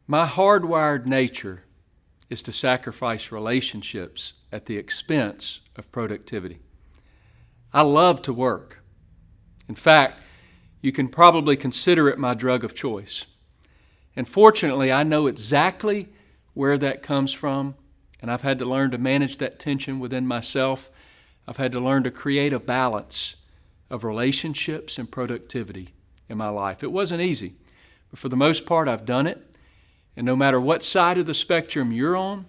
My hardwired nature is to sacrifice relationships at the expense of productivity. I love to work. In fact, you can probably consider it my drug of choice. And fortunately, I know exactly where that comes from, and I've had to learn to manage that tension within myself. I've had to learn to create a balance of relationships and productivity in my life. It wasn't easy, but for the most part, I've done it. And no matter what side of the spectrum you're on,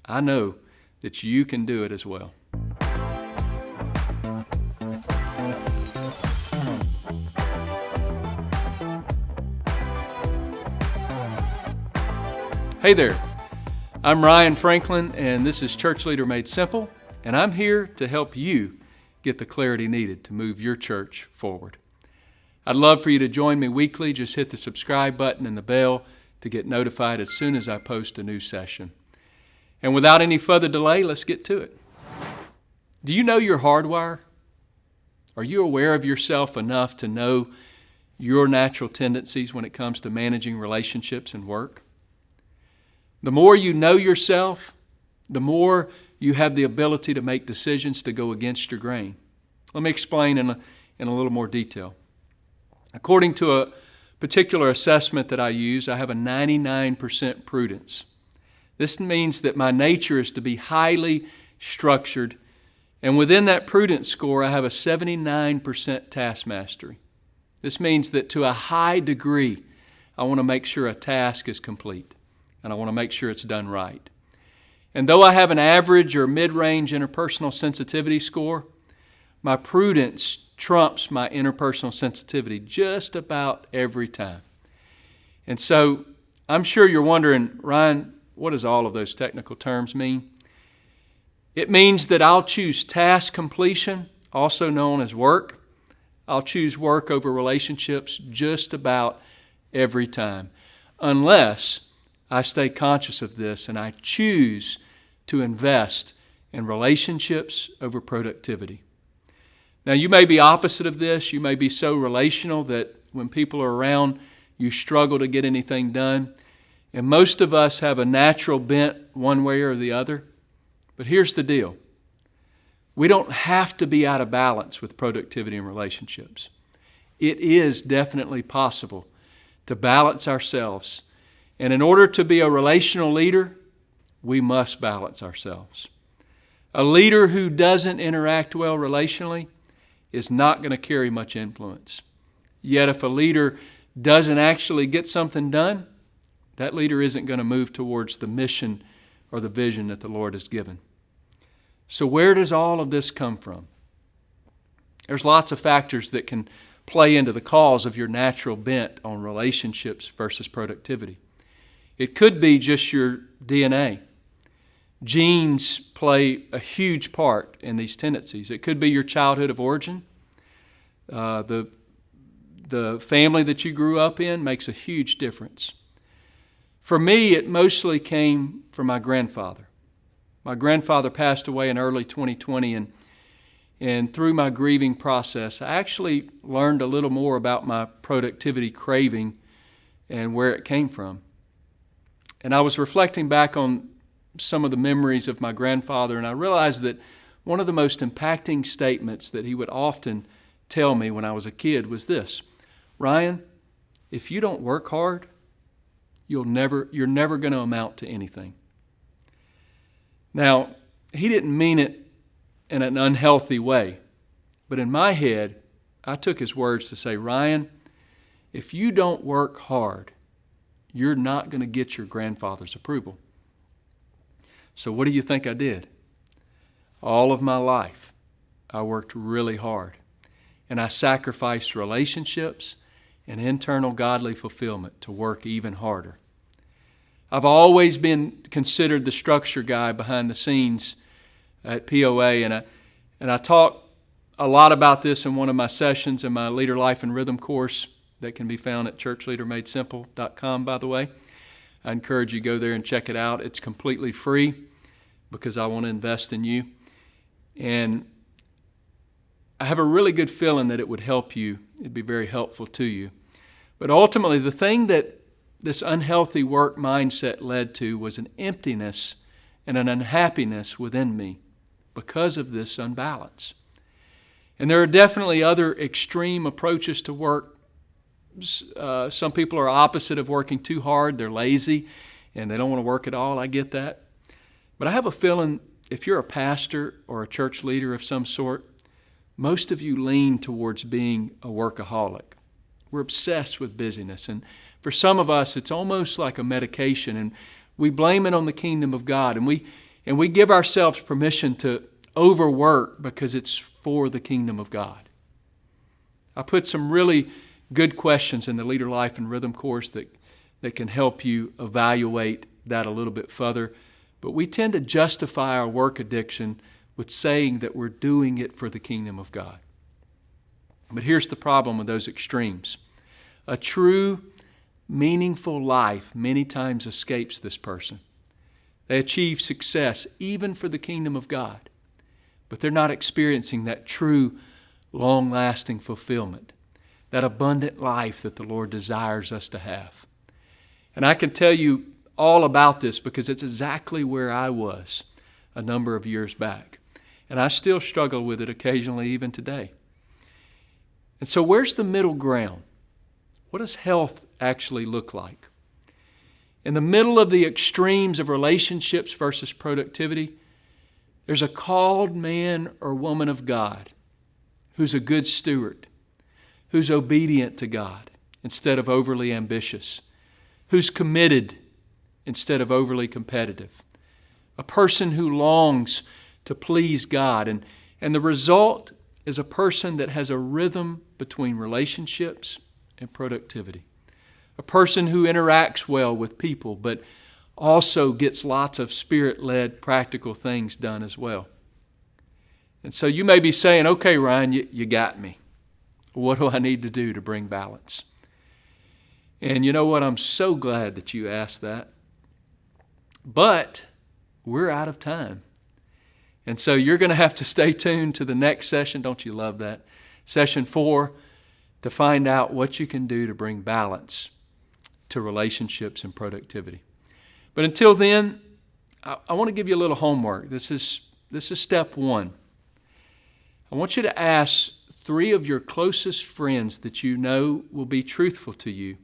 I know that you can do it as well. Hey there, I'm Ryan Franklin, and this is Church Leader Made Simple, and I'm here to help you get the clarity needed to move your church forward. I'd love for you to join me weekly. Just hit the subscribe button and the bell to get notified as soon as I post a new session. And without any further delay, let's get to it. Do you know your hardwire? Are you aware of yourself enough to know your natural tendencies when it comes to managing relationships and work? The more you know yourself, the more you have the ability to make decisions to go against your grain. Let me explain in a little more detail. According to a particular assessment that I use, I have a 99% prudence. This means that my nature is to be highly structured, and within that prudence score, I have a 79% task mastery. This means that to a high degree, I want to make sure a task is complete, and I want to make sure it's done right. And though I have an average or mid-range interpersonal sensitivity score, my prudence trumps my interpersonal sensitivity just about every time. And so I'm sure you're wondering, Ryan, what does all of those technical terms mean? It means that I'll choose task completion, also known as work. I'll choose work over relationships just about every time, unless I stay conscious of this and I choose to invest in relationships over productivity. Now, you may be opposite of this. You may be so relational that when people are around, you struggle to get anything done. And most of us have a natural bent one way or the other. But here's the deal. We don't have to be out of balance with productivity and relationships. It is definitely possible to balance ourselves. And in order to be a relational leader, we must balance ourselves. A leader who doesn't interact well relationally is not going to carry much influence. Yet if a leader doesn't actually get something done, that leader isn't going to move towards the mission or the vision that the Lord has given. So where does all of this come from? There's lots of factors that can play into the cause of your natural bent on relationships versus productivity. It could be just your DNA. Genes play a huge part in these tendencies. It could be your childhood of origin. The family that you grew up in makes a huge difference. For me, it mostly came from my grandfather. My grandfather passed away in early 2020, and through my grieving process, I actually learned a little more about my productivity craving and where it came from. And I was reflecting back on some of the memories of my grandfather, and I realized that one of the most impacting statements that he would often tell me when I was a kid was this: Ryan, if you don't work hard, you're never going to amount to anything. Now, he didn't mean it in an unhealthy way, but in my head, I took his words to say, Ryan, if you don't work hard, you're not going to get your grandfather's approval. So what do you think I did? All of my life, I worked really hard, and I sacrificed relationships and internal godly fulfillment to work even harder. I've always been considered the structure guy behind the scenes at POA, and I talk a lot about this in one of my sessions in my Leader Life and Rhythm course that can be found at churchleadermadesimple.com, by the way. I encourage you to go there and check it out. It's completely free because I want to invest in you. And I have a really good feeling that it would help you. It'd be very helpful to you. But ultimately, the thing that this unhealthy work mindset led to was an emptiness and an unhappiness within me because of this unbalance. And there are definitely other extreme approaches to work. Some people are opposite of working too hard. They're lazy and they don't want to work at all. I get that. But I have a feeling if you're a pastor or a church leader of some sort, most of you lean towards being a workaholic. We're obsessed with busyness. And for some of us, it's almost like a medication. And we blame it on the kingdom of God. And we give ourselves permission to overwork because it's for the kingdom of God. I put some really good questions in the Leader Life and Rhythm course that can help you evaluate that a little bit further. But we tend to justify our work addiction with saying that we're doing it for the kingdom of God. But here's the problem with those extremes. A true, meaningful life many times escapes this person. They achieve success even for the kingdom of God, but they're not experiencing that true, long-lasting fulfillment, that abundant life that the Lord desires us to have. And I can tell you all about this because it's exactly where I was a number of years back. And I still struggle with it occasionally even today. And so where's the middle ground? What does health actually look like? In the middle of the extremes of relationships versus productivity, there's a called man or woman of God who's a good steward, who's obedient to God instead of overly ambitious, who's committed instead of overly competitive, a person who longs to please God. And the result is a person that has a rhythm between relationships and productivity. A person who interacts well with people, but also gets lots of Spirit-led practical things done as well. And so you may be saying, okay, Ryan, you got me. What do I need to do to bring balance? And you know what? I'm so glad that you asked that. But we're out of time. And so you're going to have to stay tuned to the next session. Don't you love that? Session 4, to find out what you can do to bring balance to relationships and productivity. But until then, I want to give you a little homework. This is step 1. I want you to ask 3 of your closest friends that you know will be truthful to you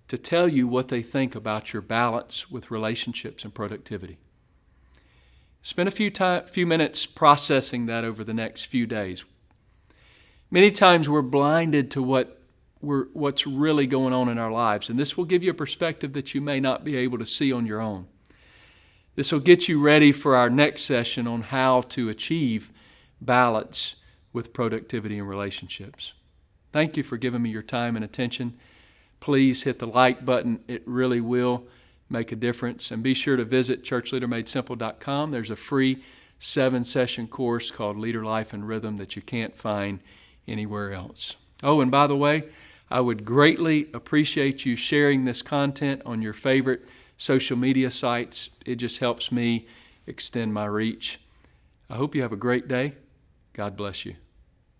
to tell you what they think about your balance with relationships and productivity. Spend a few minutes processing that over the next few days. Many times we're blinded to what's really going on in our lives, and this will give you a perspective that you may not be able to see on your own. This will get you ready for our next session on how to achieve balance with productivity and relationships. Thank you for giving me your time and attention. Please hit the like button. It really will make a difference. And be sure to visit churchleadermadesimple.com. There's a free 7-session course called Leader Life and Rhythm that you can't find anywhere else. Oh, and by the way, I would greatly appreciate you sharing this content on your favorite social media sites. It just helps me extend my reach. I hope you have a great day. God bless you.